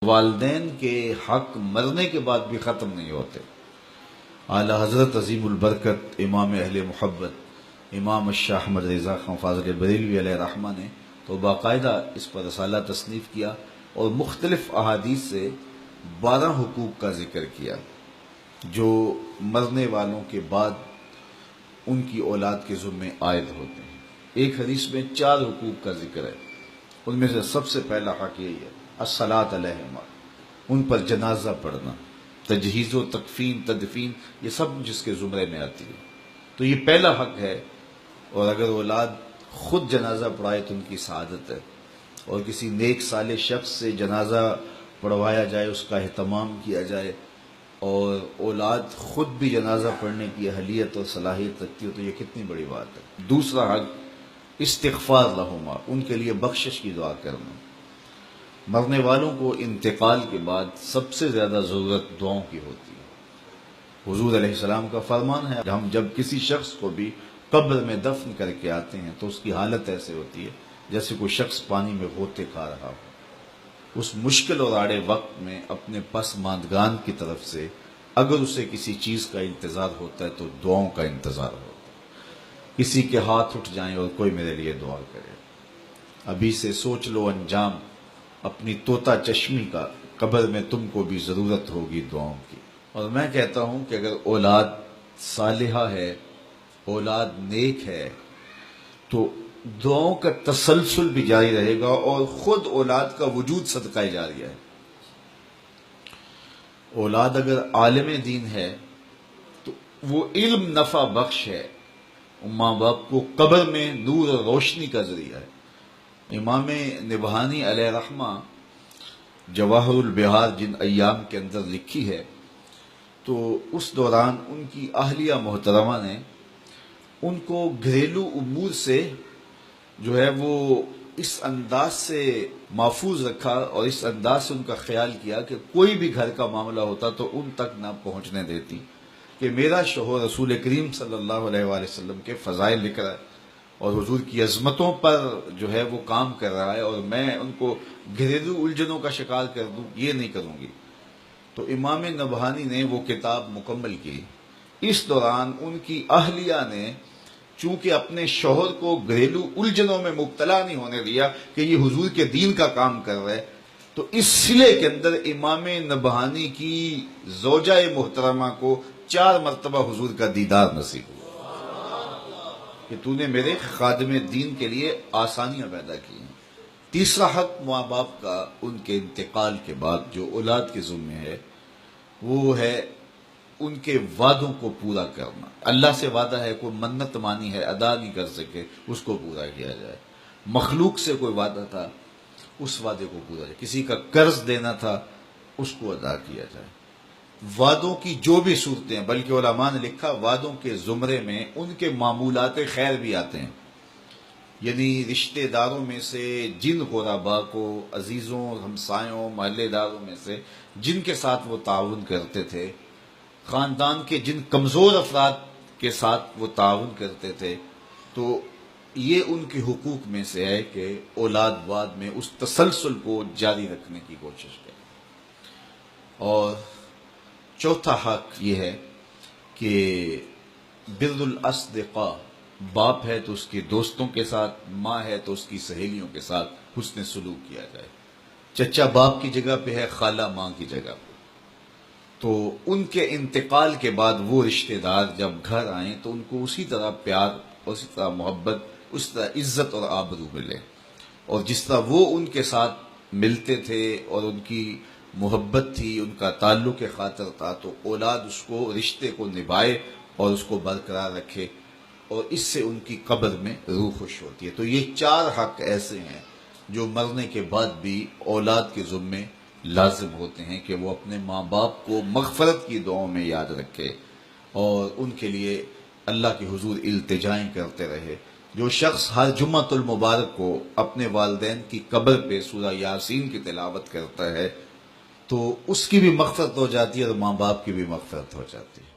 والدین کے حق مرنے کے بعد بھی ختم نہیں ہوتے۔ اعلی حضرت عظیم البرکت امام اہل محبت امام الشاہ احمد رضا خان فاضل بریلوی علیہ رحمہ نے تو باقاعدہ اس پر رسالہ تصنیف کیا اور مختلف احادیث سے 12 حقوق کا ذکر کیا جو مرنے والوں کے بعد ان کی اولاد کے ذمے عائد ہوتے ہیں۔ ایک حدیث میں 4 حقوق کا ذکر ہے، ان میں سے سب سے پہلا حق یہی ہے الصلاۃ علیہما، ان پر جنازہ پڑھنا، تجہیز و تکفین تدفین یہ سب جس کے زمرے میں آتی ہے، تو یہ پہلا حق ہے۔ اور اگر اولاد خود جنازہ پڑھائے تو ان کی سعادت ہے، اور کسی نیک صالح شخص سے جنازہ پڑھوایا جائے، اس کا اہتمام کیا جائے، اور اولاد خود بھی جنازہ پڑھنے کی اہلیت اور صلاحیت رکھتی ہو تو یہ کتنی بڑی بات ہے۔ دوسرا حق استغفار لہما، ان کے لیے بخشش کی دعا کرنا۔ مرنے والوں کو انتقال کے بعد سب سے زیادہ ضرورت دعاؤں کی ہوتی ہے۔ حضور علیہ السلام کا فرمان ہے ہم جب کسی شخص کو بھی قبر میں دفن کر کے آتے ہیں تو اس کی حالت ایسے ہوتی ہے جیسے کوئی شخص پانی میں غوطے کھا رہا ہو۔ اس مشکل اور آڑے وقت میں اپنے پسماندگان کی طرف سے اگر اسے کسی چیز کا انتظار ہوتا ہے تو دعاؤں کا انتظار ہوتا ہے۔ کسی کے ہاتھ اٹھ جائیں اور کوئی میرے لیے دعا کرے، ابھی سے سوچ لو انجام اپنی طوطا چشمی کا، قبر میں تم کو بھی ضرورت ہوگی دعاؤں کی۔ اور میں کہتا ہوں کہ اگر اولاد صالحہ ہے، اولاد نیک ہے، تو دعاؤں کا تسلسل بھی جاری رہے گا، اور خود اولاد کا وجود صدقہ جاریہ ہے۔ اولاد اگر عالم دین ہے تو وہ علم نفع بخش ہے، ماں باپ کو قبر میں نور اور روشنی کا ذریعہ ہے۔ امام نبہانی علیہ رحمہ جواہر البحار جن ایام کے اندر لکھی ہے، تو اس دوران ان کی اہلیہ محترمہ نے ان کو گھریلو امور سے جو ہے وہ اس انداز سے محفوظ رکھا اور اس انداز سے ان کا خیال کیا کہ کوئی بھی گھر کا معاملہ ہوتا تو ان تک نہ پہنچنے دیتی، کہ میرا شوہر رسول کریم صلی اللہ علیہ وآلہ وسلم کے فضائل لکھ رہا ہے اور حضور کی عظمتوں پر جو ہے وہ کام کر رہا ہے، اور میں ان کو گھریلو الجھنوں کا شکار کر دوں، یہ نہیں کروں گی۔ تو امام نبہانی نے وہ کتاب مکمل کی۔ اس دوران ان کی اہلیہ نے چونکہ اپنے شوہر کو گھریلو الجھنوں میں مبتلا نہیں ہونے دیا کہ یہ حضور کے دین کا کام کر رہے، تو اس سلے کے اندر امام نبہانی کی زوجہ محترمہ کو 4 مرتبہ حضور کا دیدار نصیب ہوا کہ تو نے میرے خادم دین کے لیے آسانیاں پیدا کی ہیں۔ تیسرا حق ماں باپ کا ان کے انتقال کے بعد جو اولاد کے ذمہ ہے وہ ہے ان کے وعدوں کو پورا کرنا۔ اللہ سے وعدہ ہے، کوئی منت مانی ہے ادا نہیں کر سکے، اس کو پورا کیا جائے۔ مخلوق سے کوئی وعدہ تھا، اس وعدے کو پورا جائے۔ کسی کا قرض دینا تھا، اس کو ادا کیا جائے۔ وعدوں کی جو بھی صورتیں ہیں، بلکہ علماء نے لکھا وعدوں کے زمرے میں ان کے معمولات خیر بھی آتے ہیں، یعنی رشتہ داروں میں سے جن غرباء کو، عزیزوں، ہمسایوں، محلے داروں میں سے جن کے ساتھ وہ تعاون کرتے تھے، خاندان کے جن کمزور افراد کے ساتھ وہ تعاون کرتے تھے، تو یہ ان کے حقوق میں سے ہے کہ اولاد بعد میں اس تسلسل کو جاری رکھنے کی کوشش کریں۔ اور چوتھا حق یہ ہے کہ بر الاصدقاء، باپ ہے تو اس کے دوستوں کے ساتھ، ماں ہے تو اس کی سہیلیوں کے ساتھ حسن سلوک کیا جائے۔ چچا باپ کی جگہ پہ ہے، خالہ ماں کی جگہ پہ، تو ان کے انتقال کے بعد وہ رشتہ دار جب گھر آئیں تو ان کو اسی طرح پیار، اسی طرح محبت، اسی طرح عزت اور آبرو ملے، اور جس طرح وہ ان کے ساتھ ملتے تھے اور ان کی محبت تھی، ان کا تعلق خاطر تھا، تو اولاد اس کو، رشتے کو نبھائے اور اس کو برقرار رکھے، اور اس سے ان کی قبر میں روح خوش ہوتی ہے۔ تو یہ 4 حق ایسے ہیں جو مرنے کے بعد بھی اولاد کے ذمے لازم ہوتے ہیں کہ وہ اپنے ماں باپ کو مغفرت کی دعاؤں میں یاد رکھے اور ان کے لیے اللہ کے حضور التجائیں کرتے رہے۔ جو شخص ہر جمعۃ المبارک کو اپنے والدین کی قبر پہ سورہ یاسین کی تلاوت کرتا ہے تو اس کی بھی مغفرت ہو جاتی ہے اور ماں باپ کی بھی مغفرت ہو جاتی ہے۔